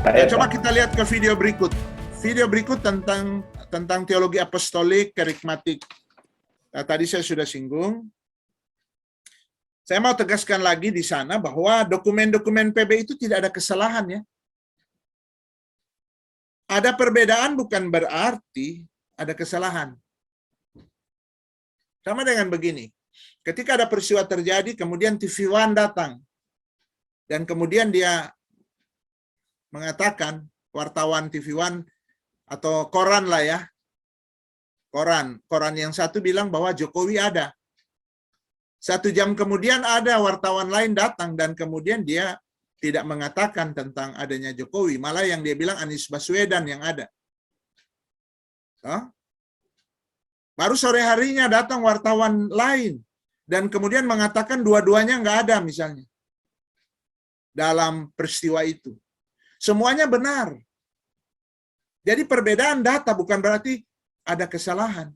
Nah, Baik, coba Pak. kita lihat ke video berikut. Video berikut tentang teologi apostolik, kerikmatik. Nah, tadi saya sudah singgung. Saya mau tegaskan lagi di sana bahwa dokumen-dokumen PB itu tidak ada kesalahan ya. Ada perbedaan bukan berarti ada kesalahan. Sama dengan begini. Ketika ada peristiwa terjadi, kemudian TV One datang. Dan kemudian dia mengatakan, wartawan TV One atau koran lah ya. Koran yang satu bilang bahwa Jokowi ada. 1 jam kemudian ada wartawan lain datang dan kemudian dia tidak mengatakan tentang adanya Jokowi. Malah yang dia bilang Anies Baswedan yang ada. Baru sore harinya datang wartawan lain. Dan kemudian mengatakan dua-duanya nggak ada misalnya. Dalam peristiwa itu. Semuanya benar. Jadi perbedaan data bukan berarti ada kesalahan.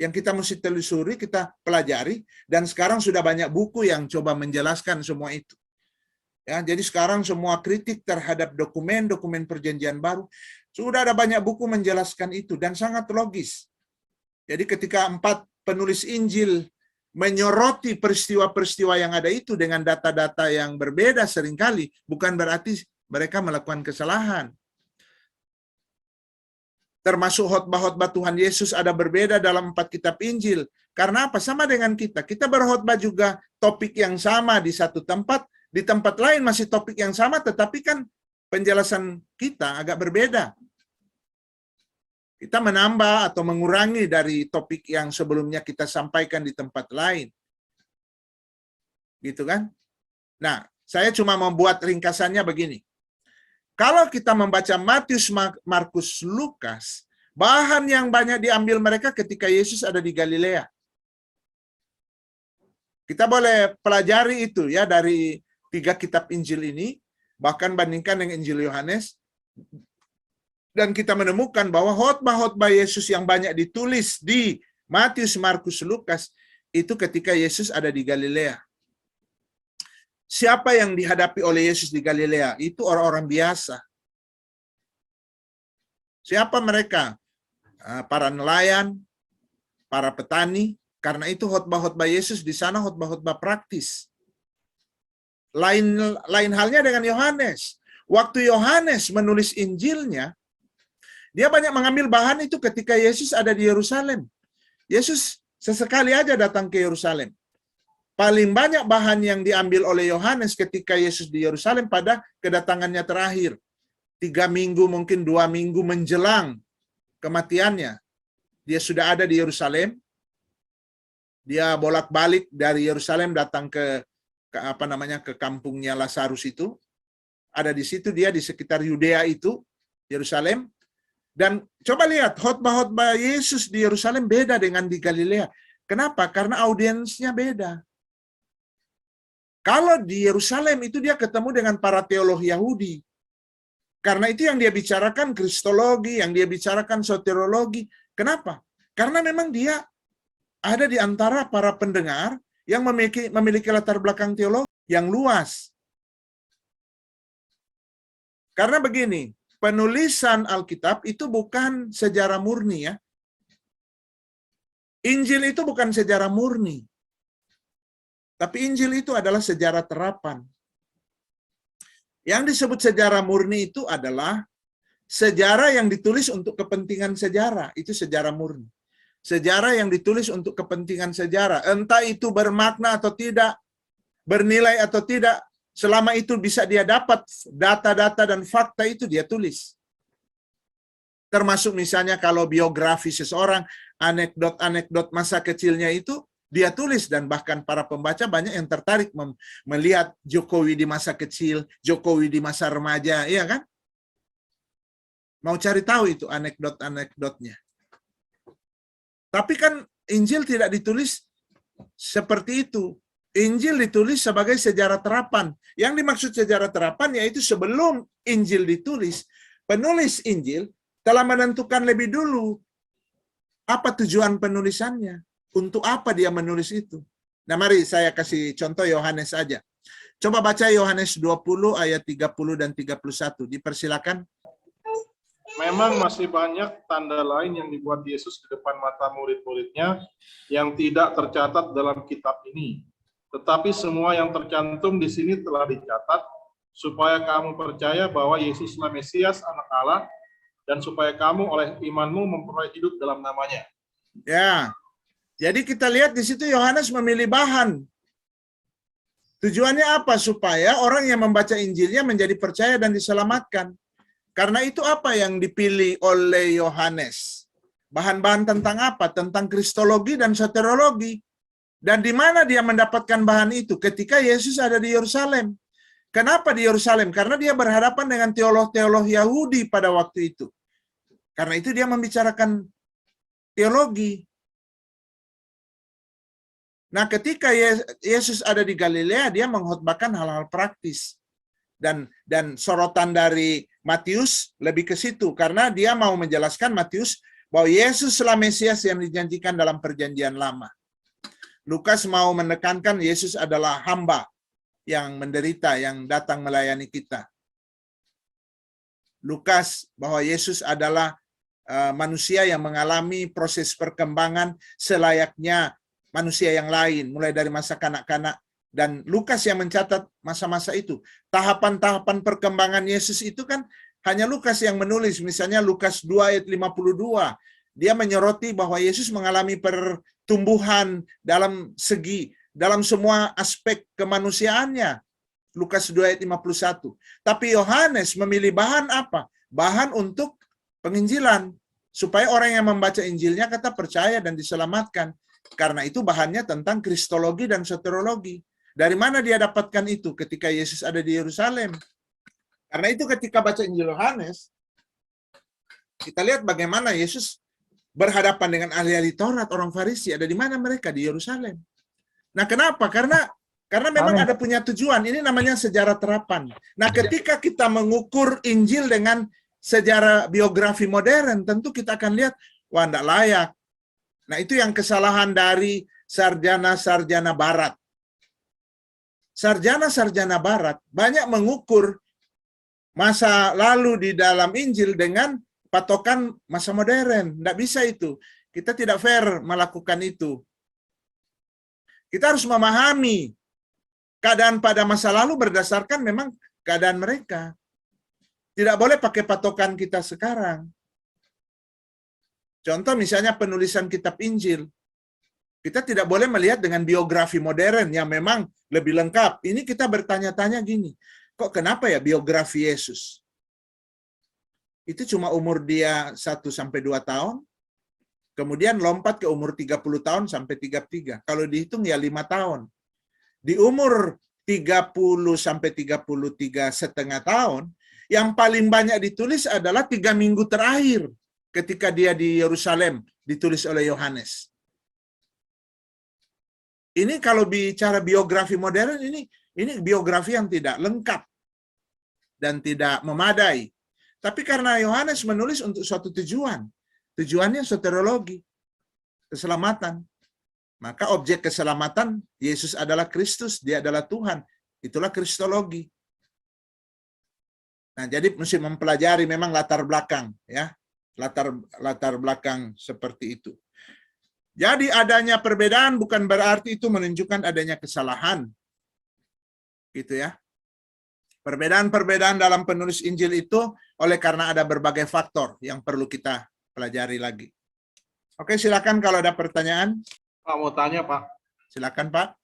Yang kita mesti telusuri, kita pelajari, dan sekarang sudah banyak buku yang coba menjelaskan semua itu. Ya, jadi sekarang semua kritik terhadap dokumen perjanjian baru, sudah ada banyak buku menjelaskan itu, dan sangat logis. Jadi ketika 4 penulis Injil menyoroti peristiwa-peristiwa yang ada itu dengan data-data yang berbeda seringkali, bukan berarti mereka melakukan kesalahan. Termasuk khotbah-khotbah Tuhan Yesus ada berbeda dalam 4 kitab Injil. Karena apa? Sama dengan kita. Kita berkhotbah juga topik yang sama di satu tempat, di tempat lain masih topik yang sama, tetapi kan penjelasan kita agak berbeda. Kita menambah atau mengurangi dari topik yang sebelumnya kita sampaikan di tempat lain. Gitu kan? Nah, saya cuma membuat ringkasannya begini. Kalau kita membaca Matius, Markus, Lukas, bahan yang banyak diambil mereka ketika Yesus ada di Galilea. Kita boleh pelajari itu ya dari 3 kitab Injil ini, bahkan bandingkan dengan Injil Yohanes, dan kita menemukan bahwa khotbah-khotbah Yesus yang banyak ditulis di Matius, Markus, Lukas, itu ketika Yesus ada di Galilea. Siapa yang dihadapi oleh Yesus di Galilea? Itu orang-orang biasa. Siapa mereka? Para nelayan, para petani. Karena itu khotbah-khotbah Yesus di sana khotbah-khotbah praktis. Lain halnya dengan Yohanes. Waktu Yohanes menulis Injilnya, dia banyak mengambil bahan itu ketika Yesus ada di Yerusalem. Yesus sesekali aja datang ke Yerusalem. Paling banyak bahan yang diambil oleh Yohanes ketika Yesus di Yerusalem pada kedatangannya terakhir. 3 minggu, mungkin 2 minggu menjelang kematiannya. Dia sudah ada di Yerusalem. Dia bolak-balik dari Yerusalem datang ke kampungnya Lazarus itu. Ada di situ dia di sekitar Yudea itu, Yerusalem. Dan coba lihat, khotbah-khotbah Yesus di Yerusalem beda dengan di Galilea. Kenapa? Karena audiensnya beda. Kalau di Yerusalem itu dia ketemu dengan para teolog Yahudi. Karena itu yang dia bicarakan kristologi, yang dia bicarakan soteriologi. Kenapa? Karena memang dia ada di antara para pendengar yang memiliki latar belakang teologi yang luas. Karena begini, penulisan Alkitab itu bukan sejarah murni ya. Injil itu bukan sejarah murni. Tapi Injil itu adalah sejarah terapan. Yang disebut sejarah murni itu adalah sejarah yang ditulis untuk kepentingan sejarah. Itu sejarah murni. Sejarah yang ditulis untuk kepentingan sejarah. Entah itu bermakna atau tidak, bernilai atau tidak, selama itu bisa dia dapat data-data dan fakta itu dia tulis. Termasuk misalnya kalau biografi seseorang, anekdot-anekdot masa kecilnya itu, dia tulis, dan bahkan para pembaca banyak yang tertarik melihat Jokowi di masa kecil, Jokowi di masa remaja, iya kan? Mau cari tahu itu anekdot-anekdotnya. Tapi kan Injil tidak ditulis seperti itu. Injil ditulis sebagai sejarah terapan. Yang dimaksud sejarah terapan yaitu sebelum Injil ditulis, penulis Injil telah menentukan lebih dulu apa tujuan penulisannya. Untuk apa dia menulis itu? Nah, mari saya kasih contoh Yohanes aja. Coba baca Yohanes 20 ayat 30 dan 31. Dipersilakan. Memang masih banyak tanda lain yang dibuat Yesus di depan mata murid-muridnya yang tidak tercatat dalam kitab ini. Tetapi semua yang tercantum di sini telah dicatat supaya kamu percaya bahwa Yesuslah Mesias, Anak Allah, dan supaya kamu oleh imanmu memperoleh hidup dalam namanya. Ya, jadi kita lihat di situ Yohanes memilih bahan. Tujuannya apa? Supaya orang yang membaca Injilnya menjadi percaya dan diselamatkan. Karena itu apa yang dipilih oleh Yohanes? Bahan-bahan tentang apa? Tentang kristologi dan soteriologi. Dan di mana dia mendapatkan bahan itu? Ketika Yesus ada di Yerusalem. Kenapa di Yerusalem? Karena dia berhadapan dengan teolog-teolog Yahudi pada waktu itu. Karena itu dia membicarakan teologi. Nah, ketika Yesus ada di Galilea, dia mengkhotbahkan hal-hal praktis. Dan sorotan dari Matius lebih ke situ, karena dia mau menjelaskan Matius bahwa Yesuslah Mesias yang dijanjikan dalam perjanjian lama. Lukas mau menekankan Yesus adalah hamba yang menderita, yang datang melayani kita. Lukas bahwa Yesus adalah manusia yang mengalami proses perkembangan selayaknya manusia yang lain, mulai dari masa kanak-kanak. Dan Lukas yang mencatat masa-masa itu. Tahapan-tahapan perkembangan Yesus itu kan hanya Lukas yang menulis. Misalnya Lukas 2 ayat 52. Dia menyoroti bahwa Yesus mengalami pertumbuhan dalam semua aspek kemanusiaannya. Lukas 2 ayat 51. Tapi Yohanes memilih bahan apa? Bahan untuk penginjilan. Supaya orang yang membaca Injilnya kata percaya dan diselamatkan. Karena itu bahannya tentang kristologi dan soteriologi. Dari mana dia dapatkan itu ketika Yesus ada di Yerusalem? Karena itu ketika baca Injil Yohanes, kita lihat bagaimana Yesus berhadapan dengan ahli-ahli Taurat, orang Farisi. Ada di mana mereka? Di Yerusalem. Nah, kenapa? Karena memang ada punya tujuan. Ini namanya sejarah terapan. Nah, ketika kita mengukur Injil dengan sejarah biografi modern, tentu kita akan lihat, wah, tidak layak. Nah, itu yang kesalahan dari sarjana-sarjana barat. Sarjana-sarjana barat banyak mengukur masa lalu di dalam Injil dengan patokan masa modern. Tidak bisa itu. Kita tidak fair melakukan itu. Kita harus memahami keadaan pada masa lalu berdasarkan memang keadaan mereka. Tidak boleh pakai patokan kita sekarang. Contoh misalnya penulisan kitab Injil. Kita tidak boleh melihat dengan biografi modern yang memang lebih lengkap. Ini kita bertanya-tanya gini, kok kenapa ya biografi Yesus? Itu cuma umur dia 1-2 tahun, kemudian lompat ke umur 30 tahun sampai 33. Kalau dihitung ya 5 tahun. Di umur 30-33,5 tahun, yang paling banyak ditulis adalah 3 minggu terakhir ketika dia di Yerusalem, ditulis oleh Yohanes. Ini kalau bicara biografi modern, ini biografi yang tidak lengkap dan tidak memadai. Tapi karena Yohanes menulis untuk suatu tujuan, tujuannya soteriologi, keselamatan. Maka objek keselamatan, Yesus adalah Kristus, dia adalah Tuhan. Itulah kristologi. Nah, jadi mesti mempelajari memang latar belakang, ya, latar belakang seperti itu. Jadi adanya perbedaan bukan berarti itu menunjukkan adanya kesalahan. Gitu ya. Perbedaan-perbedaan dalam penulis Injil itu oleh karena ada berbagai faktor yang perlu kita pelajari lagi. Oke, silakan kalau ada pertanyaan. Pak, mau tanya, Pak. Silakan, Pak.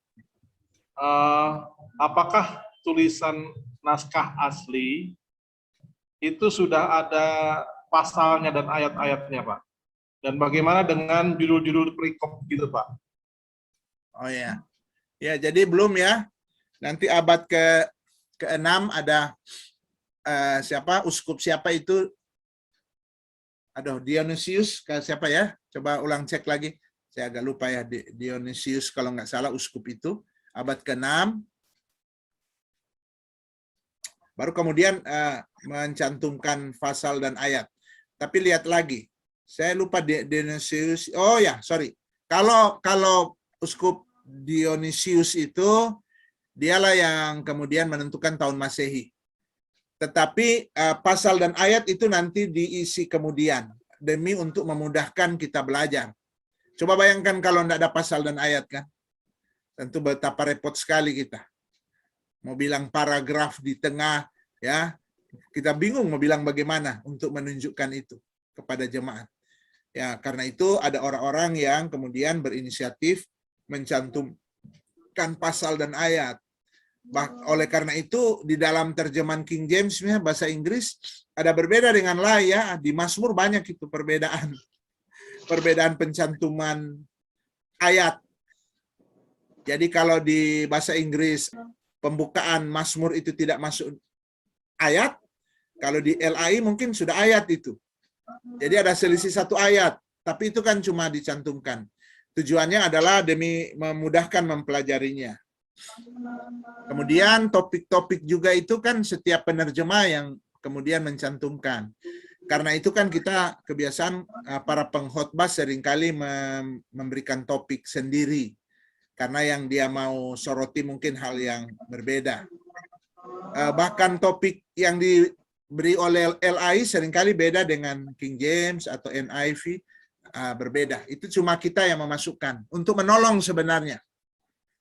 Apakah tulisan naskah asli itu sudah ada pasalnya dan ayat-ayatnya, Pak? Dan bagaimana dengan judul-judul perikop gitu, Pak? Oh ya. Ya, jadi belum ya. Nanti abad ke-6 ada uskup siapa itu? Aduh, Dionysius siapa ya? Coba ulang cek lagi. Saya agak lupa ya, Dionysius kalau nggak salah uskup itu abad ke-6. Baru kemudian mencantumkan pasal dan ayat. Tapi lihat lagi. Saya lupa Dionysius. Oh ya, sorry. Kalau uskup Dionysius itu Dialah yang kemudian menentukan tahun Masehi. Tetapi pasal dan ayat itu nanti diisi kemudian demi untuk memudahkan kita belajar. Coba bayangkan kalau tidak ada pasal dan ayat kan. Tentu betapa repot sekali kita. Mau bilang paragraf di tengah, ya kita bingung mau bilang bagaimana untuk menunjukkan itu kepada jemaat. Ya, karena itu ada orang-orang yang kemudian berinisiatif mencantumkan pasal dan ayat. Oleh karena itu di dalam terjemahan King James bahasa Inggris ada berbeda dengan lain ya. Di Mazmur banyak itu perbedaan. Perbedaan pencantuman ayat. Jadi kalau di bahasa Inggris pembukaan Mazmur itu tidak masuk ayat, kalau di LAI mungkin sudah ayat itu. Jadi ada selisih satu ayat, tapi itu kan cuma dicantumkan. Tujuannya adalah demi memudahkan mempelajarinya. Kemudian topik-topik juga itu kan setiap penerjemah yang kemudian mencantumkan. Karena itu kan kita kebiasaan para pengkhotbah seringkali memberikan topik sendiri. Karena yang dia mau soroti mungkin hal yang berbeda. Bahkan topik yang diberi oleh LAI seringkali beda dengan King James atau NIV, berbeda. Itu cuma kita yang memasukkan. Untuk menolong sebenarnya.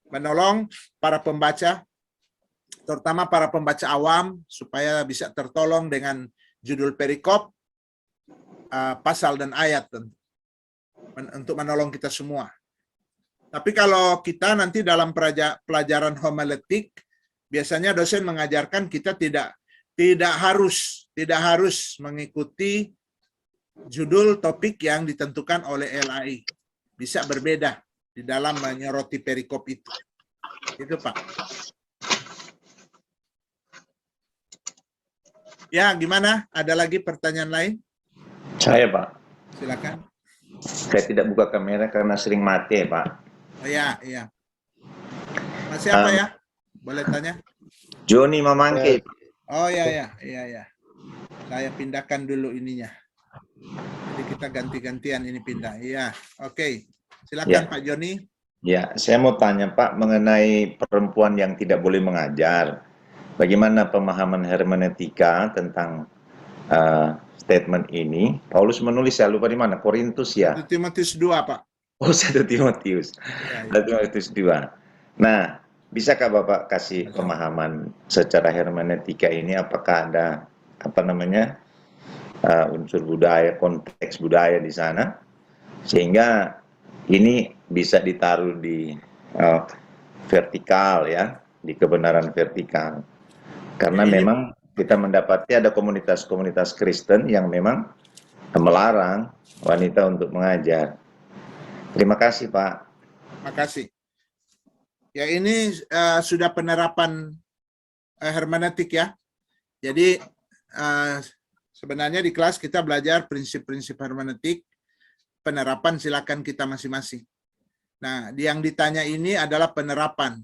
Menolong para pembaca, terutama para pembaca awam, supaya bisa tertolong dengan judul perikop, pasal dan ayat, untuk menolong kita semua. Tapi kalau kita nanti dalam pelajaran homiletik, biasanya dosen mengajarkan kita tidak harus mengikuti judul topik yang ditentukan oleh LAI. Bisa berbeda di dalam menyoroti perikop itu. Itu Pak. Ya, gimana? Ada lagi pertanyaan lain? Saya, Pak. Silakan. Saya tidak buka kamera karena sering mati, Pak. Oh iya, iya. Masih apa ya? Boleh tanya? Joni Mamangke. Oh iya. Saya pindahkan dulu ininya. Jadi kita ganti-gantian ini pindah. Iya, oke. Silakan Pak Joni. Ya, saya mau tanya Pak mengenai perempuan yang tidak boleh mengajar. Bagaimana pemahaman hermeneutika tentang statement ini? Paulus menulis, saya lupa di mana, Korintus ya? 1 Timotius 2, Pak. Oh, 1 Timotius. 1 Timotius 2. Nah, bisakah Bapak kasih pemahaman secara hermeneutika ini? Apakah ada unsur budaya, konteks budaya di sana, sehingga ini bisa ditaruh di vertikal ya, di kebenaran vertikal. Karena memang kita mendapati ada komunitas-komunitas Kristen yang memang melarang wanita untuk mengajar. Terima kasih, Pak. Terima kasih. Ya, ini sudah penerapan hermeneutik ya. Jadi sebenarnya di kelas kita belajar prinsip-prinsip hermeneutik. Penerapan silakan kita masing-masing. Nah, yang ditanya ini adalah penerapan.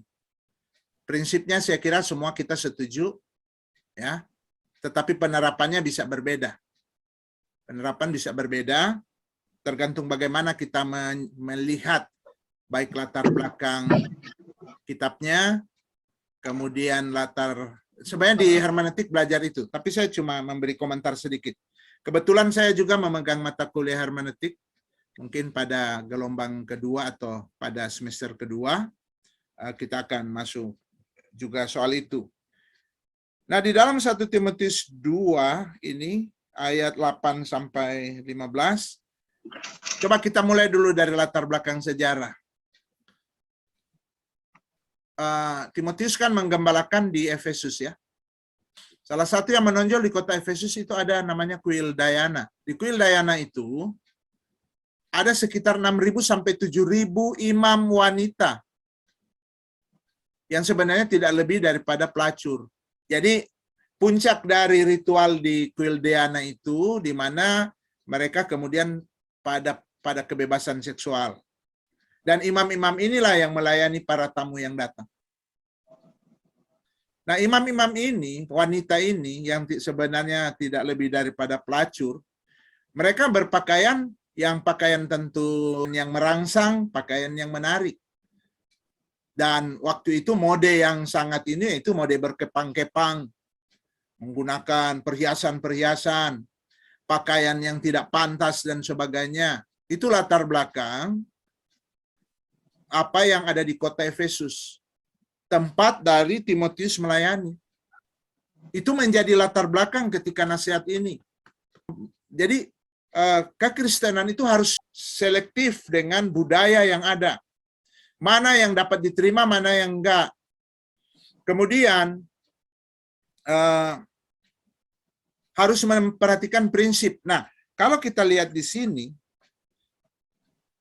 Prinsipnya saya kira semua kita setuju, ya. Tetapi penerapannya bisa berbeda. Penerapan bisa berbeda, tergantung bagaimana kita melihat baik latar belakang kitabnya, kemudian sebenarnya di hermeneutik belajar itu, tapi saya cuma memberi komentar sedikit. Kebetulan saya juga memegang mata kuliah hermeneutik, mungkin pada gelombang kedua atau pada semester kedua, kita akan masuk juga soal itu. Nah, di dalam 1 Timotius 2 ini, ayat 8 sampai 15, coba kita mulai dulu dari latar belakang sejarah. Timotius kan menggembalakan di Efesus ya. Salah satu yang menonjol di kota Efesus itu ada namanya kuil Diana. Di kuil Diana itu, ada sekitar 6.000 sampai 7.000 imam wanita yang sebenarnya tidak lebih daripada pelacur. Jadi puncak dari ritual di kuil Diana itu di mana mereka kemudian pada kebebasan seksual. Dan imam-imam inilah yang melayani para tamu yang datang. Nah, imam-imam ini, wanita ini yang sebenarnya tidak lebih daripada pelacur, mereka berpakaian yang pakaian tentu yang merangsang, pakaian yang menarik. Dan waktu itu mode yang sangat ini itu mode berkepang-kepang, menggunakan perhiasan-perhiasan, pakaian yang tidak pantas dan sebagainya. Itu latar belakang apa yang ada di kota Efesus, tempat dari Timotius melayani. Itu menjadi latar belakang ketika nasihat ini. Jadi kekristenan itu harus selektif dengan budaya yang ada. Mana yang dapat diterima, mana yang enggak. Kemudian harus memperhatikan prinsip. Nah, kalau kita lihat di sini,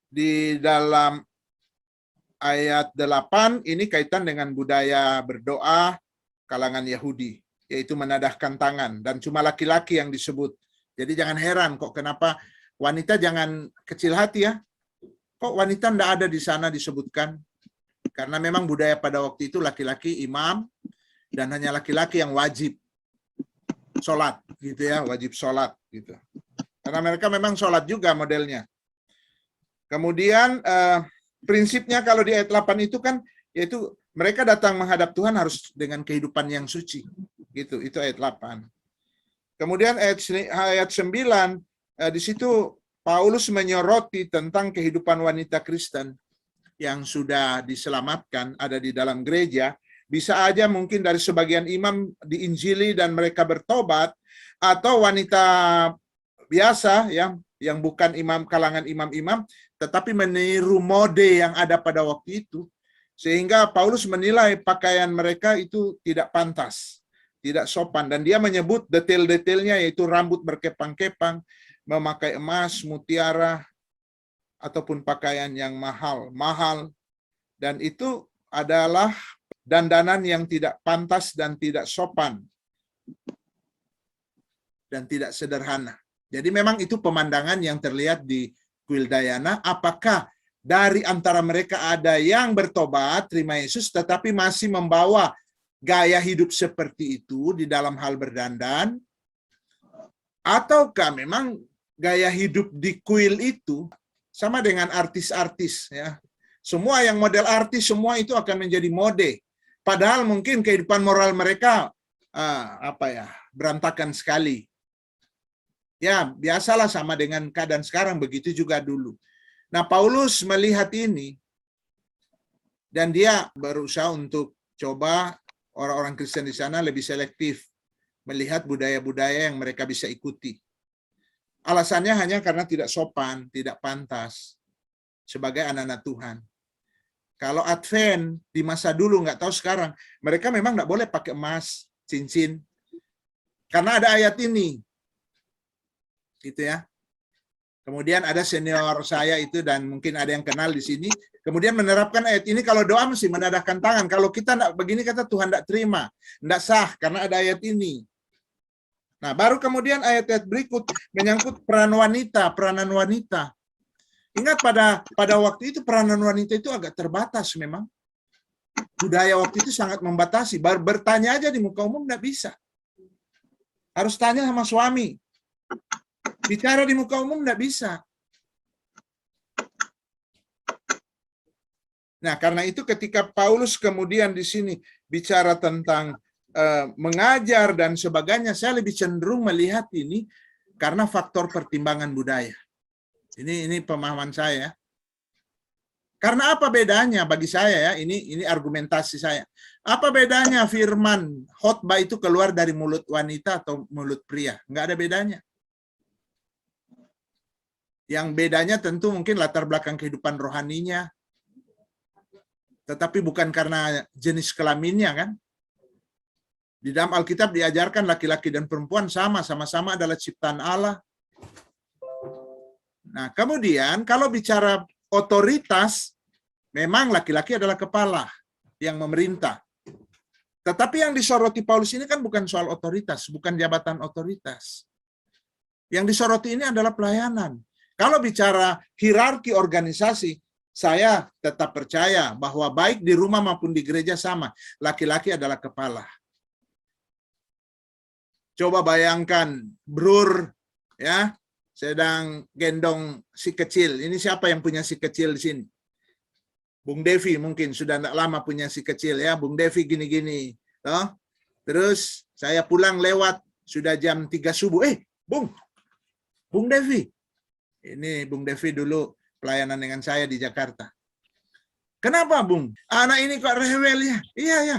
di dalam ayat 8, ini kaitan dengan budaya berdoa kalangan Yahudi, yaitu menadahkan tangan, dan cuma laki-laki yang disebut. Jadi jangan heran kok kenapa wanita jangan kecil hati ya. Kok wanita tidak ada di sana disebutkan? Karena memang budaya pada waktu itu laki-laki imam dan hanya laki-laki yang wajib sholat, gitu ya, wajib sholat, gitu. Karena mereka memang sholat juga modelnya. Kemudian prinsipnya kalau di ayat 8 itu kan, yaitu mereka datang menghadap Tuhan harus dengan kehidupan yang suci, gitu. Itu ayat 8. Kemudian ayat 9 di situ Paulus menyoroti tentang kehidupan wanita Kristen yang sudah diselamatkan, ada di dalam gereja. Bisa aja mungkin dari sebagian imam diinjili dan mereka bertobat, atau wanita biasa yang bukan imam, kalangan imam-imam, tetapi meniru mode yang ada pada waktu itu. Sehingga Paulus menilai pakaian mereka itu tidak pantas, tidak sopan. Dan dia menyebut detail-detailnya, yaitu rambut berkepang-kepang, memakai emas, mutiara, ataupun pakaian yang mahal. Dan itu adalah dandanan yang tidak pantas dan tidak sopan. Dan tidak sederhana. Jadi memang itu pemandangan yang terlihat di kuil Dayana. Apakah dari antara mereka ada yang bertobat, terima Yesus, tetapi masih membawa gaya hidup seperti itu di dalam hal berdandan? Ataukah memang gaya hidup di kuil itu sama dengan artis-artis, ya? Semua yang model artis, semua itu akan menjadi mode. Padahal mungkin kehidupan moral mereka berantakan sekali. Ya, biasalah, sama dengan keadaan sekarang, begitu juga dulu. Nah, Paulus melihat ini dan dia berusaha untuk coba orang-orang Kristen di sana lebih selektif melihat budaya-budaya yang mereka bisa ikuti. Alasannya hanya karena tidak sopan, tidak pantas sebagai anak-anak Tuhan. Kalau Advent di masa dulu, nggak tahu sekarang, mereka memang nggak boleh pakai emas, cincin, karena ada ayat ini, gitu ya. Kemudian ada senior saya itu, dan mungkin ada yang kenal di sini, kemudian menerapkan ayat ini, kalau doa mesti menadahkan tangan. Kalau kita nggak begini, kata Tuhan nggak terima, nggak sah, karena ada ayat ini. Nah, baru kemudian ayat-ayat berikut menyangkut peranan wanita. Ingat pada waktu itu peranan wanita itu agak terbatas memang. Budaya waktu itu sangat membatasi. Bertanya aja di muka umum nggak bisa. Harus tanya sama suami. Bicara di muka umum nggak bisa. Nah, karena itu ketika Paulus kemudian di sini bicara tentang mengajar dan sebagainya, saya lebih cenderung melihat ini karena faktor pertimbangan budaya. Ini pemahaman saya. Karena apa bedanya bagi saya, ya? Ini argumentasi saya. Apa bedanya firman khotbah itu keluar dari mulut wanita atau mulut pria? Nggak ada bedanya. Yang bedanya tentu mungkin latar belakang kehidupan rohaninya, tetapi bukan karena jenis kelaminnya, kan? Di dalam Alkitab diajarkan laki-laki dan perempuan sama-sama adalah ciptaan Allah. Nah, kemudian kalau bicara otoritas, memang laki-laki adalah kepala yang memerintah. Tetapi yang disoroti Paulus ini kan bukan soal otoritas, bukan jabatan otoritas. Yang disoroti ini adalah pelayanan. Kalau bicara hierarki organisasi, saya tetap percaya bahwa baik di rumah maupun di gereja sama, laki-laki adalah kepala. Coba bayangkan, Brur, ya, sedang gendong si kecil. Ini siapa yang punya si kecil di sini? Bung Devi mungkin sudah tidak lama punya si kecil ya, Bung Devi gini-gini. Toh? Terus saya pulang lewat, sudah jam 3 subuh. Bung Devi. Ini Bung Devi dulu pelayanan dengan saya di Jakarta. Kenapa Bung? Anak ini kok rewel ya? Iya ya.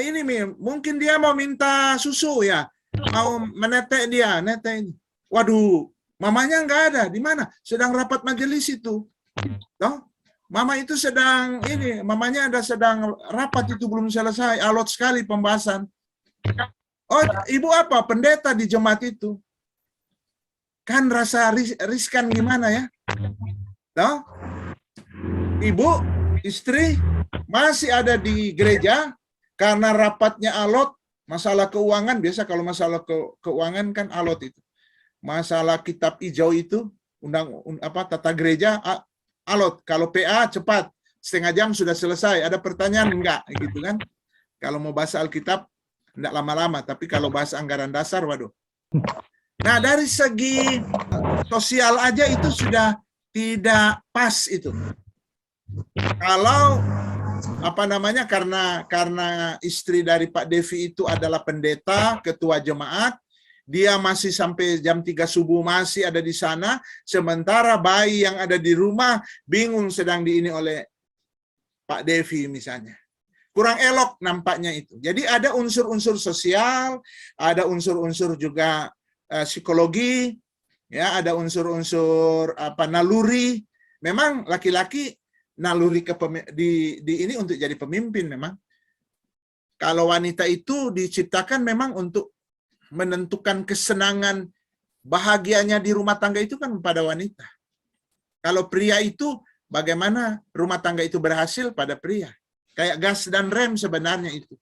Ini mungkin dia mau minta susu ya. Mau menetek dia, netek ini. Waduh, mamanya nggak ada. Di mana? Sedang rapat majelis itu. Toh? Mama itu sedang mamanya ada sedang rapat itu belum selesai, alot sekali pembahasan. Oh, ibu apa? Pendeta di jemaat itu. Kan rasa riskan gimana ya? Toh? Ibu, istri masih ada di gereja karena rapatnya alot, masalah keuangan, biasa kalau masalah keuangan kan alot itu. Masalah kitab hijau itu, tata gereja, alot. Kalau PA cepat, setengah jam sudah selesai. Ada pertanyaan enggak gitu kan? Kalau mau bahas Alkitab enggak lama-lama, tapi kalau bahas anggaran dasar, waduh. Nah, dari segi sosial aja itu sudah tidak pas itu. Kalau karena istri dari Pak Devi itu adalah pendeta, ketua jemaat, dia masih sampai jam 3 subuh masih ada di sana, sementara bayi yang ada di rumah bingung sedang diini oleh Pak Devi misalnya. Kurang elok nampaknya itu. Jadi ada unsur-unsur sosial, ada unsur-unsur juga psikologi, ya, ada unsur-unsur naluri. Memang laki-laki naluri ini untuk jadi pemimpin memang. Kalau wanita itu diciptakan memang untuk menentukan kesenangan bahagianya di rumah tangga itu kan pada wanita. Kalau pria itu bagaimana rumah tangga itu berhasil pada pria. Kayak gas dan rem sebenarnya itu.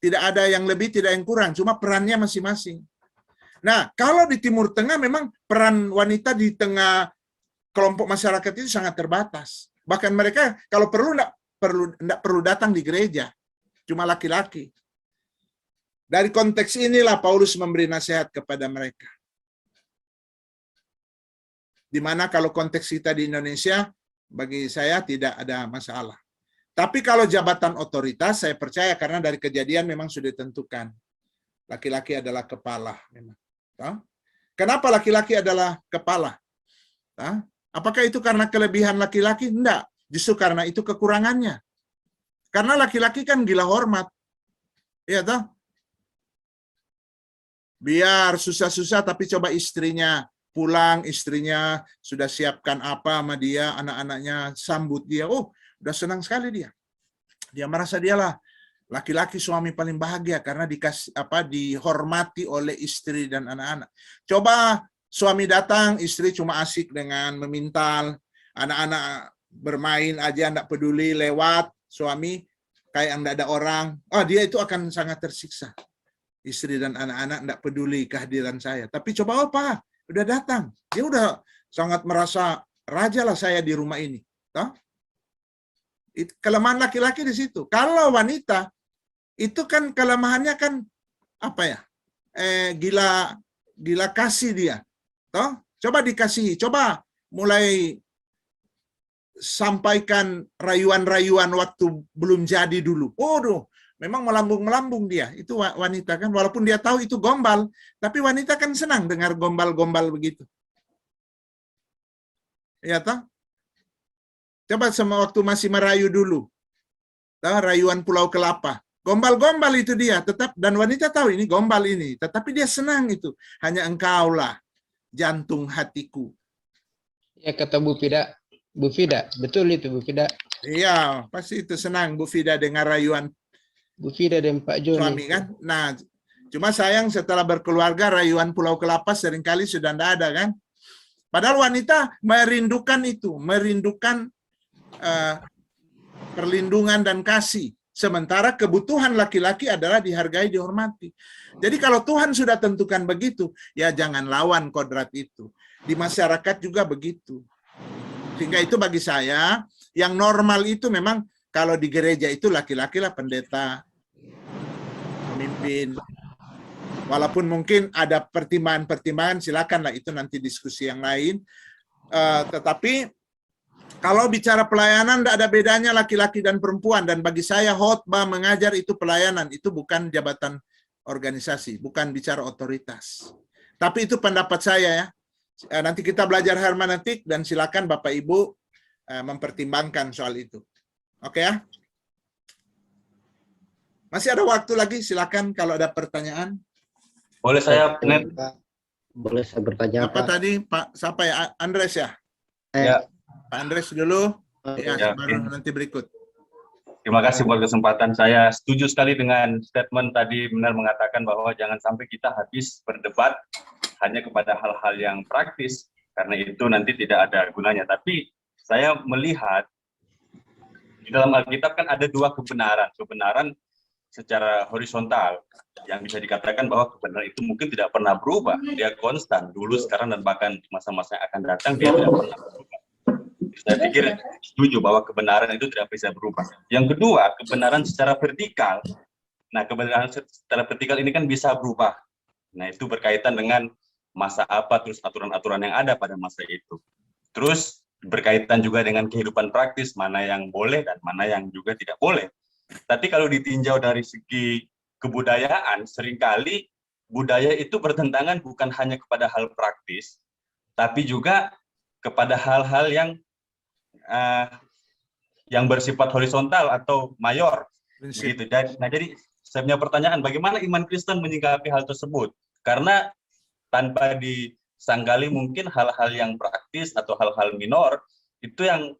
Tidak ada yang lebih, tidak yang kurang, cuma perannya masing-masing. Nah, kalau di Timur Tengah memang peran wanita di tengah kelompok masyarakat itu sangat terbatas. Bahkan mereka kalau tidak perlu datang di gereja, cuma laki-laki. Dari konteks inilah Paulus memberi nasihat kepada mereka. Di mana kalau konteks kita di Indonesia, bagi saya tidak ada masalah. Tapi kalau jabatan otoritas, saya percaya karena dari kejadian memang sudah ditentukan. Laki-laki adalah kepala. Memang. Kenapa laki-laki adalah kepala? Apakah itu karena kelebihan laki-laki? Enggak. Justru karena itu kekurangannya. Karena laki-laki kan gila hormat. Iya toh? Biar susah-susah tapi coba istrinya pulang, istrinya sudah siapkan apa sama dia, anak-anaknya sambut dia. Oh, udah senang sekali dia. Dia merasa dialah laki-laki suami paling bahagia karena dihormati oleh istri dan anak-anak. Coba suami datang, istri cuma asik dengan memintal, anak-anak bermain aja enggak peduli, lewat, suami kayak enggak ada orang. Oh, dia itu akan sangat tersiksa. Istri dan anak-anak enggak peduli kehadiran saya. Tapi coba apa? Udah datang. Dia udah sangat merasa raja lah saya di rumah ini. Toh? Kelemahan laki-laki di situ. Kalau wanita itu kan kelemahannya kan apa ya? Gila kasih dia. Toh? Coba dikasihi, coba mulai sampaikan rayuan-rayuan waktu belum jadi dulu. Waduh, memang melambung-melambung dia. Itu wanita kan, walaupun dia tahu itu gombal, tapi wanita kan senang dengar gombal-gombal begitu. Ya toh? Coba sama waktu masih merayu dulu. Rayuan Pulau Kelapa. Gombal-gombal itu dia, tetap, dan wanita tahu ini gombal ini, tetapi dia senang itu. Hanya engkaulah jantung hatiku. Ya kata Bu Fida, betul itu Bu Fida. Iya, pasti itu senang Bu Fida dengar rayuan Bu Fida dan Pak Joni. Suami kan. Nah, cuma sayang setelah berkeluarga rayuan Pulau Kelapa seringkali sudah tidak ada kan. Padahal wanita merindukan itu, merindukan perlindungan dan kasih. Sementara kebutuhan laki-laki adalah dihargai, dihormati. Jadi kalau Tuhan sudah tentukan begitu, ya jangan lawan kodrat itu. Di masyarakat juga begitu. Sehingga itu bagi saya, yang normal itu memang kalau di gereja itu laki-laki lah pendeta, pemimpin. Walaupun mungkin ada pertimbangan-pertimbangan, silakanlah itu nanti diskusi yang lain. Tetapi Kalau bicara pelayanan, tidak ada bedanya laki-laki dan perempuan. Dan bagi saya, khotbah mengajar itu pelayanan. Itu bukan jabatan organisasi, bukan bicara otoritas. Tapi itu pendapat saya ya. Nanti kita belajar hermeneutik dan silakan Bapak Ibu mempertimbangkan soal itu. Oke ya? Masih ada waktu lagi, silakan kalau ada pertanyaan. Boleh saya net? Boleh saya bertanya, Apa Pak? tadi, Pak? Siapa ya? Andres ya? Ya. Pak Andres dulu. Ya, Ya, baru nanti berikut. Terima kasih buat kesempatan. Saya setuju sekali dengan statement tadi, benar mengatakan bahwa jangan sampai kita habis berdebat hanya kepada hal-hal yang praktis, karena itu nanti tidak ada gunanya. Tapi saya melihat di dalam Alkitab kan ada dua kebenaran. Kebenaran secara horizontal, yang bisa dikatakan bahwa kebenaran itu mungkin tidak pernah berubah. Dia konstan, dulu, sekarang, dan bahkan di masa-masa yang akan datang, dia tidak pernah berubah. Saya pikir setuju bahwa kebenaran itu tidak bisa berubah. Yang kedua, kebenaran secara vertikal. Nah, kebenaran secara vertikal ini kan bisa berubah. Nah, itu berkaitan dengan masa apa, terus aturan-aturan yang ada pada masa itu. Terus berkaitan juga dengan kehidupan praktis, mana yang boleh dan mana yang juga tidak boleh. Tapi kalau ditinjau dari segi kebudayaan, seringkali budaya itu bertentangan bukan hanya kepada hal praktis, tapi juga kepada hal-hal yang bersifat horizontal atau mayor. Begitu. Nah, jadi saya punya pertanyaan, bagaimana iman Kristen menyikapi hal tersebut? Karena tanpa disangkali mungkin hal-hal yang praktis atau hal-hal minor itu yang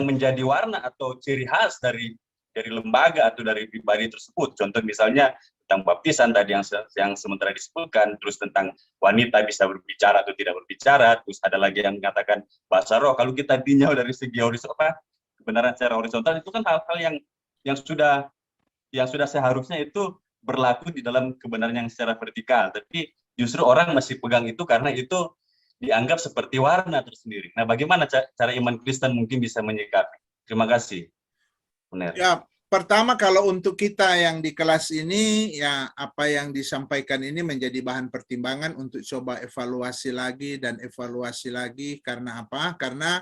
menjadi warna atau ciri khas dari lembaga atau dari pribadi tersebut. Contoh misalnya tentang baptisan tadi yang sementara disebutkan, terus tentang wanita bisa berbicara atau tidak berbicara, terus ada lagi yang mengatakan bahasa roh. Kalau kita tinjau dari segi horizontal, kebenaran secara horizontal itu kan hal-hal yang sudah seharusnya itu berlaku di dalam kebenaran yang secara vertikal. Tapi justru orang masih pegang itu karena itu dianggap seperti warna tersendiri. Nah, bagaimana cara iman Kristen mungkin bisa menyikapi? Terima kasih. Benar. Ya, pertama kalau untuk kita yang di kelas ini, ya apa yang disampaikan ini menjadi bahan pertimbangan untuk coba evaluasi lagi dan evaluasi lagi. Karena apa? Karena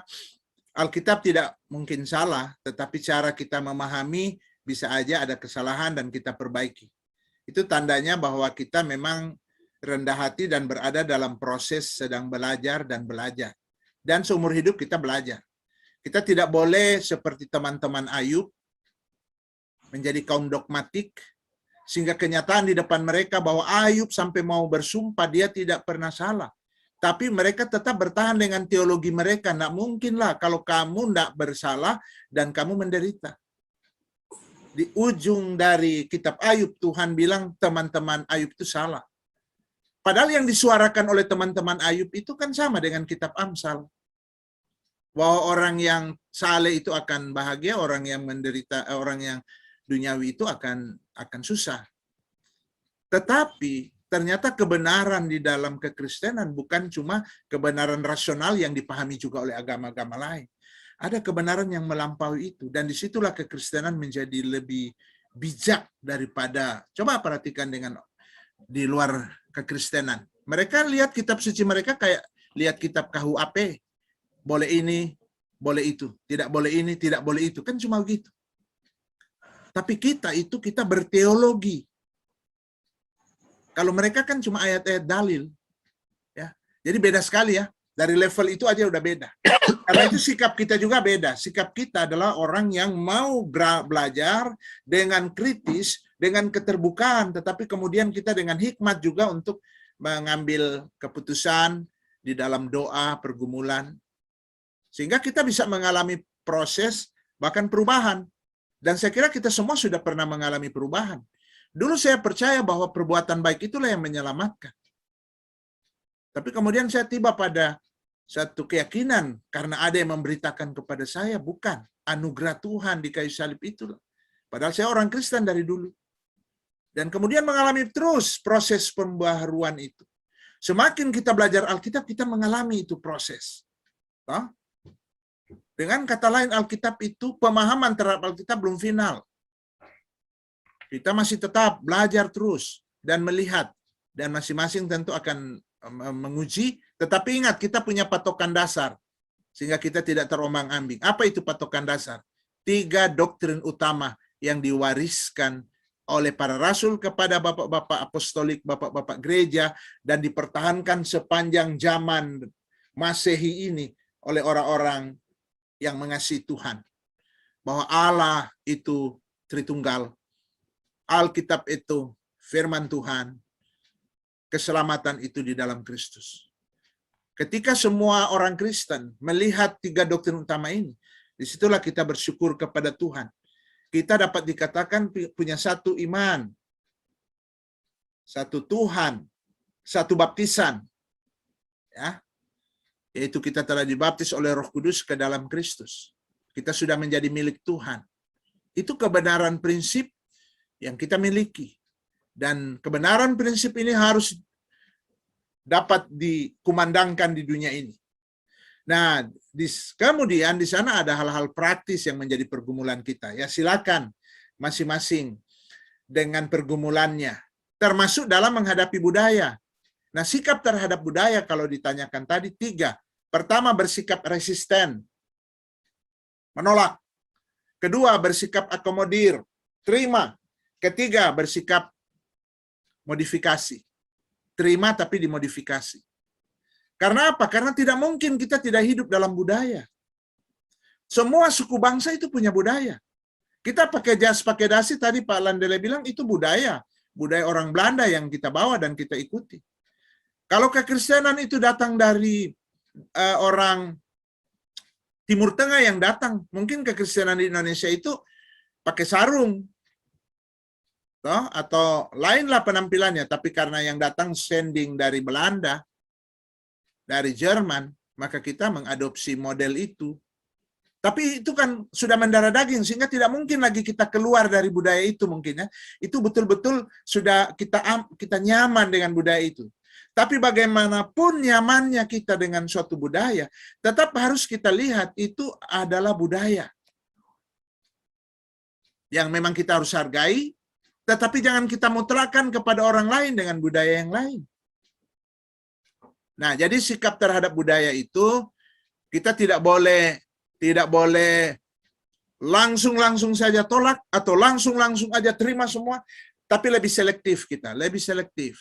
Alkitab tidak mungkin salah, tetapi cara kita memahami bisa aja ada kesalahan dan kita perbaiki. Itu tandanya bahwa kita memang rendah hati dan berada dalam proses sedang belajar dan belajar. Dan seumur hidup kita belajar. Kita tidak boleh seperti teman-teman Ayub, menjadi kaum dogmatik, sehingga kenyataan di depan mereka bahwa Ayub sampai mau bersumpah dia tidak pernah salah. Tapi mereka tetap bertahan dengan teologi mereka. Nggak mungkinlah kalau kamu nggak bersalah dan kamu menderita. Di ujung dari kitab Ayub, Tuhan bilang teman-teman Ayub itu salah. Padahal yang disuarakan oleh teman-teman Ayub itu kan sama dengan kitab Amsal. Bahwa orang yang saleh itu akan bahagia, orang yang menderita, orang yang duniawi itu akan susah. Tetapi ternyata kebenaran di dalam kekristenan bukan cuma kebenaran rasional yang dipahami juga oleh agama-agama lain. Ada kebenaran yang melampaui itu. Dan disitulah kekristenan menjadi lebih bijak daripada, coba perhatikan dengan di luar kekristenan. Mereka lihat kitab suci mereka kayak lihat kitab KUHP. Boleh ini, boleh itu. Tidak boleh ini, tidak boleh itu. Kan cuma begitu. Tapi kita berteologi. Kalau mereka kan cuma ayat-ayat dalil. Ya. Jadi beda sekali ya. Dari level itu aja udah beda. Karena itu sikap kita juga beda. Sikap kita adalah orang yang mau belajar dengan kritis, dengan keterbukaan, tetapi kemudian kita dengan hikmat juga untuk mengambil keputusan di dalam doa, pergumulan. Sehingga kita bisa mengalami proses bahkan perubahan. Dan saya kira kita semua sudah pernah mengalami perubahan. Dulu saya percaya bahwa perbuatan baik itulah yang menyelamatkan. Tapi kemudian saya tiba pada satu keyakinan, karena ada yang memberitakan kepada saya, bukan. Anugerah Tuhan di kayu salib itulah. Padahal saya orang Kristen dari dulu. Dan kemudian mengalami terus proses pembaharuan itu. Semakin kita belajar Alkitab, kita mengalami itu proses. Dengan kata lain, Alkitab itu, pemahaman terhadap Alkitab belum final. Kita masih tetap belajar terus dan melihat. Dan masing-masing tentu akan menguji. Tetapi ingat, kita punya patokan dasar. Sehingga kita tidak terombang-ambing. Apa itu patokan dasar? 3 doktrin utama yang diwariskan oleh para rasul kepada bapak-bapak apostolik, bapak-bapak gereja, dan dipertahankan sepanjang zaman Masehi ini oleh orang-orang yang mengasihi Tuhan. Bahwa Allah itu Tritunggal, Alkitab itu firman Tuhan, keselamatan itu di dalam Kristus. Ketika semua orang Kristen melihat 3 doktrin utama ini, disitulah kita bersyukur kepada Tuhan. Kita dapat dikatakan punya satu iman, satu Tuhan, satu baptisan, ya, yaitu kita telah dibaptis oleh Roh Kudus ke dalam Kristus. Kita sudah menjadi milik Tuhan. Itu kebenaran prinsip yang kita miliki. Dan kebenaran prinsip ini harus dapat dikumandangkan di dunia ini. Nah, kemudian di sana ada hal-hal praktis yang menjadi pergumulan kita. Ya, silakan masing-masing dengan pergumulannya, termasuk dalam menghadapi budaya. Nah, sikap terhadap budaya kalau ditanyakan tadi 3. Pertama, bersikap resisten, menolak. Kedua, bersikap akomodir, terima. Ketiga, bersikap modifikasi. Terima tapi dimodifikasi. Karena apa? Karena tidak mungkin kita tidak hidup dalam budaya. Semua suku bangsa itu punya budaya. Kita pakai jas, pakai dasi, tadi Pak Landele bilang itu budaya. Budaya orang Belanda yang kita bawa dan kita ikuti. Kalau kekristenan itu datang dari orang Timur Tengah yang datang, mungkin kekristenan di Indonesia itu pakai sarung, toh, atau lainlah penampilannya. Tapi karena yang datang sending dari Belanda, dari Jerman, maka kita mengadopsi model itu. Tapi itu kan sudah mendarah daging, sehingga tidak mungkin lagi kita keluar dari budaya itu mungkin ya. Itu betul-betul sudah kita nyaman dengan budaya itu. Tapi bagaimanapun nyamannya kita dengan suatu budaya, tetap harus kita lihat itu adalah budaya yang memang kita harus hargai, tetapi jangan kita mutlakkan kepada orang lain dengan budaya yang lain. Nah, jadi sikap terhadap budaya itu kita tidak boleh langsung saja tolak atau langsung aja terima semua, tapi lebih selektif kita, lebih selektif.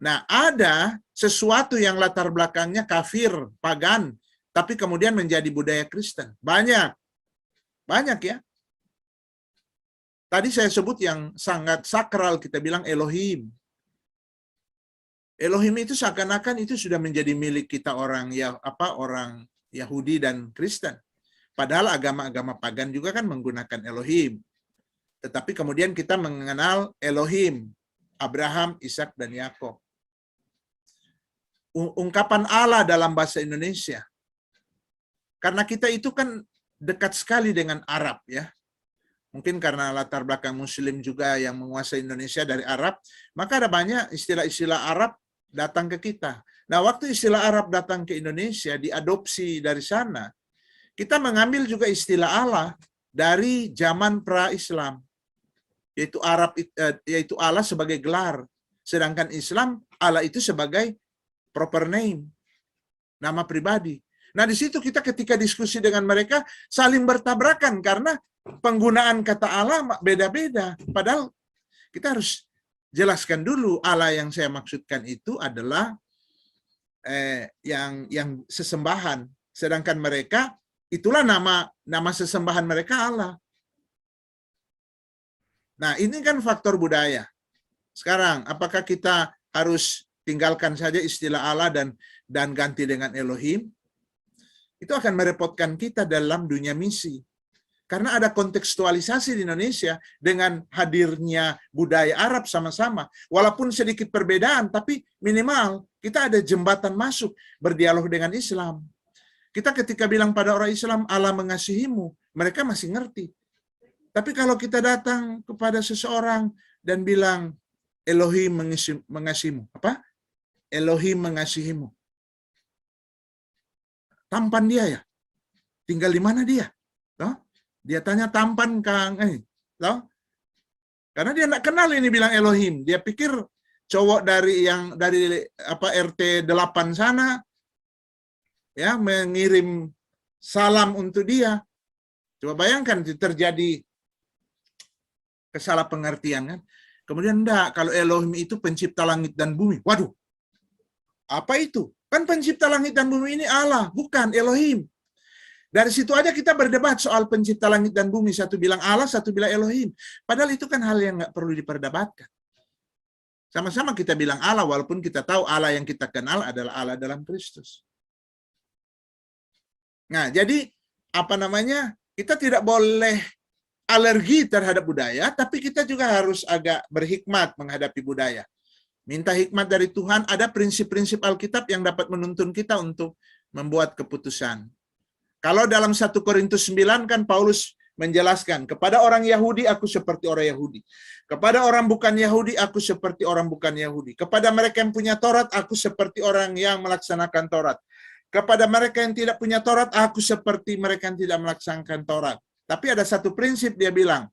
Nah, ada sesuatu yang latar belakangnya kafir, pagan, tapi kemudian menjadi budaya Kristen. Banyak ya. Tadi saya sebut yang sangat sakral, kita bilang Elohim. Elohim itu seakan-akan itu sudah menjadi milik kita orang Yahudi dan Kristen. Padahal agama-agama pagan juga kan menggunakan Elohim. Tetapi kemudian kita mengenal Elohim, Abraham, Ishak, dan Yakub. Ungkapan Allah dalam bahasa Indonesia. Karena kita itu kan dekat sekali dengan Arab ya. Mungkin karena latar belakang Muslim juga yang menguasai Indonesia dari Arab, maka ada banyak istilah-istilah Arab datang ke kita. Nah, waktu istilah Arab datang ke Indonesia, diadopsi dari sana, kita mengambil juga istilah Allah dari zaman pra-Islam, yaitu yaitu Allah sebagai gelar, sedangkan Islam Allah itu sebagai proper name, nama pribadi. Nah, di situ kita ketika diskusi dengan mereka saling bertabrakan karena penggunaan kata Allah beda-beda. Padahal kita harus jelaskan dulu Allah yang saya maksudkan itu adalah yang sesembahan, sedangkan mereka itulah nama sesembahan mereka Allah. Nah, ini kan faktor budaya. Sekarang, apakah kita harus tinggalkan saja istilah Allah dan ganti dengan Elohim? Itu akan merepotkan kita dalam dunia misi. Karena ada kontekstualisasi di Indonesia dengan hadirnya budaya Arab sama-sama. Walaupun sedikit perbedaan, tapi minimal kita ada jembatan masuk berdialog dengan Islam. Kita ketika bilang pada orang Islam, Allah mengasihimu, mereka masih ngerti. Tapi kalau kita datang kepada seseorang dan bilang, Elohim mengasihimu. Apa? Elohim mengasihimu. Tampan dia ya? Tinggal di mana dia? Loh? Dia tanya tampan Kang, loh? Karena dia nggak kenal ini bilang Elohim. Dia pikir cowok dari RT 8 sana ya mengirim salam untuk dia. Coba bayangkan terjadi kesalahpengertian kan. Kemudian enggak, kalau Elohim itu pencipta langit dan bumi. Waduh, apa itu? Kan pencipta langit dan bumi ini Allah, bukan Elohim. Dari situ aja kita berdebat soal pencipta langit dan bumi. Satu bilang Allah, satu bilang Elohim. Padahal itu kan hal yang nggak perlu diperdebatkan. Sama-sama kita bilang Allah, walaupun kita tahu Allah yang kita kenal adalah Allah dalam Kristus. Nah, jadi apa namanya? Kita tidak boleh alergi terhadap budaya, tapi kita juga harus agak berhikmat menghadapi budaya. Minta hikmat dari Tuhan, ada prinsip-prinsip Alkitab yang dapat menuntun kita untuk membuat keputusan. Kalau dalam 1 Korintus 9 kan Paulus menjelaskan, kepada orang Yahudi aku seperti orang Yahudi. Kepada orang bukan Yahudi aku seperti orang bukan Yahudi. Kepada mereka yang punya Taurat aku seperti orang yang melaksanakan Taurat. Kepada mereka yang tidak punya Taurat, aku seperti mereka yang tidak melaksanakan Taurat. Tapi ada satu prinsip dia bilang,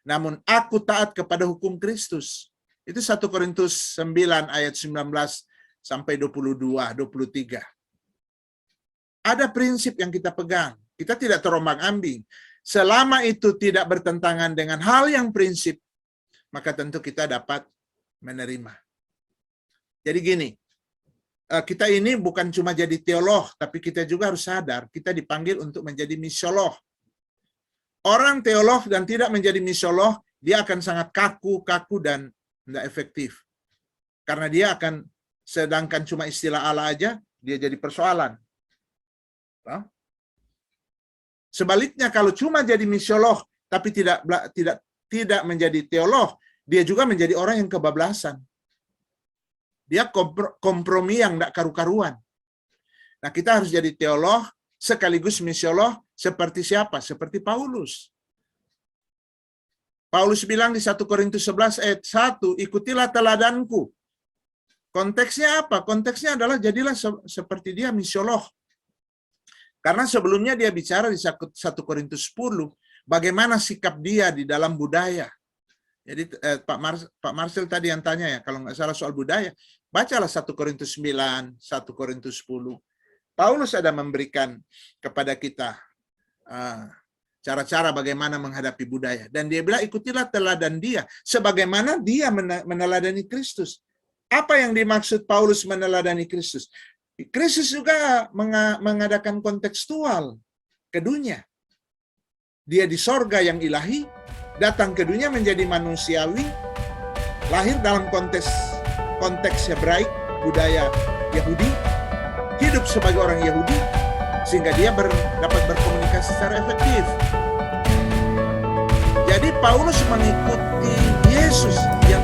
namun aku taat kepada hukum Kristus. Itu 1 Korintus 9 ayat 19 sampai 22, 23. Ada prinsip yang kita pegang. Kita tidak terombang-ambing. Selama itu tidak bertentangan dengan hal yang prinsip, maka tentu kita dapat menerima. Jadi gini, kita ini bukan cuma jadi teolog, tapi kita juga harus sadar, kita dipanggil untuk menjadi misiolog. Orang teolog dan tidak menjadi misiolog, dia akan sangat kaku dan tidak efektif. Karena dia akan, sedangkan cuma istilah Allah aja, dia jadi persoalan. Sebaliknya, kalau cuma jadi misiolog, tapi tidak menjadi teolog, dia juga menjadi orang yang kebablasan. Dia kompromi yang tidak karu-karuan. Nah, kita harus jadi teolog sekaligus misiolog seperti siapa? Seperti Paulus. Paulus bilang di 1 Korintus 11 ayat 1, ikutilah teladanku. Konteksnya apa? Konteksnya adalah jadilah seperti dia misiolog. Karena sebelumnya dia bicara di 1 Korintus 10, bagaimana sikap dia di dalam budaya. Jadi Pak Marcel tadi yang tanya ya, kalau nggak salah soal budaya, bacalah 1 Korintus 9, 1 Korintus 10. Paulus ada memberikan kepada kita cara-cara bagaimana menghadapi budaya. Dan dia bilang, ikutilah teladan dia, sebagaimana dia meneladani Kristus. Apa yang dimaksud Paulus meneladani Kristus? Kristus juga mengadakan kontekstual ke dunia. Dia di sorga yang ilahi, datang ke dunia menjadi manusiawi, lahir dalam konteks Hebraik, budaya Yahudi, hidup sebagai orang Yahudi, sehingga dia dapat berkomunikasi secara efektif. Jadi Paulus mengikuti Yesus yang